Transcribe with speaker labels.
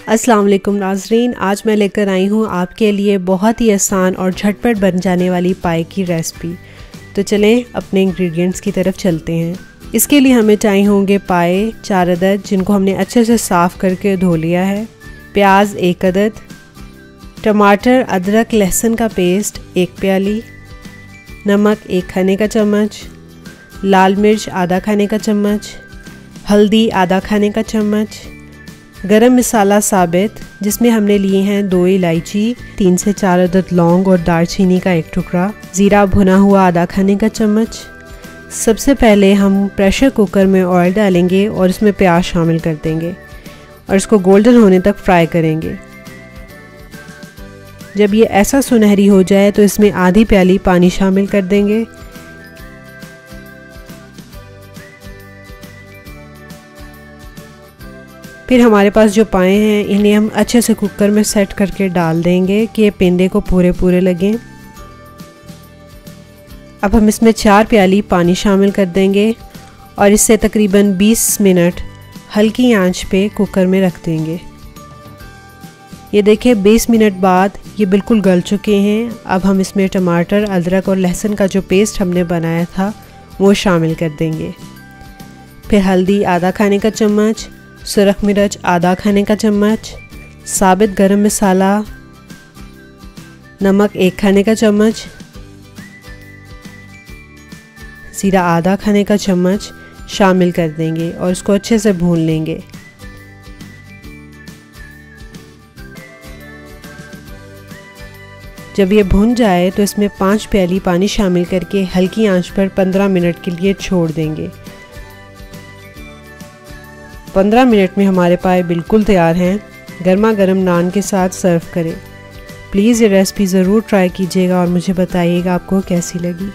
Speaker 1: अस्सलाम वालेकुम नाज़रीन, आज मैं लेकर आई हूँ आपके लिए बहुत ही आसान और झटपट बन जाने वाली पाए की रेसिपी। तो चलें अपने इंग्रेडिएंट्स की तरफ चलते हैं। इसके लिए हमें चाहिए होंगे पाए 4 अदद, जिनको हमने अच्छे से साफ़ करके धो लिया है। प्याज 1 अदद, टमाटर अदरक लहसुन का पेस्ट 1 प्याली, नमक 1 खाने का चम्मच, लाल मिर्च आधा खाने का चम्मच, हल्दी आधा खाने का चम्मच, गरम मसाला साबित जिसमें हमने लिए हैं 2 इलायची, 3 से 4 अदद लौंग और दालचीनी का 1 टुकड़ा, ज़ीरा भुना हुआ आधा खाने का चम्मच। सबसे पहले हम प्रेशर कुकर में ऑयल डालेंगे और इसमें प्याज शामिल कर देंगे और इसको गोल्डन होने तक फ्राई करेंगे। जब ये ऐसा सुनहरी हो जाए तो इसमें आधी प्याली पानी शामिल कर देंगे। फिर हमारे पास जो पाए हैं इन्हें हम अच्छे से कुकर में सेट करके डाल देंगे कि ये पेंदे को पूरे लगें। अब हम इसमें 4 प्याली पानी शामिल कर देंगे और इससे तकरीबन 20 मिनट हल्की आंच पे कुकर में रख देंगे। ये देखिए 20 मिनट बाद ये बिल्कुल गल चुके हैं। अब हम इसमें टमाटर अदरक और लहसुन का जो पेस्ट हमने बनाया था वो शामिल कर देंगे। फिर हल्दी आधा खाने का चम्मच, सुरख मिर्च आधा खाने का चम्मच, साबित गरम मसाला, नमक 1 खाने का चम्मच, ज़ीरा आधा खाने का चम्मच शामिल कर देंगे और इसको अच्छे से भून लेंगे। जब ये भुन जाए तो इसमें 5 प्याली पानी शामिल करके हल्की आंच पर 15 मिनट के लिए छोड़ देंगे। 15 मिनट में हमारे पाए बिल्कुल तैयार हैं। गर्मा गर्म नान के साथ सर्व करें। प्लीज़ ये रेसिपी ज़रूर ट्राई कीजिएगा और मुझे बताइएगा आपको कैसी लगी।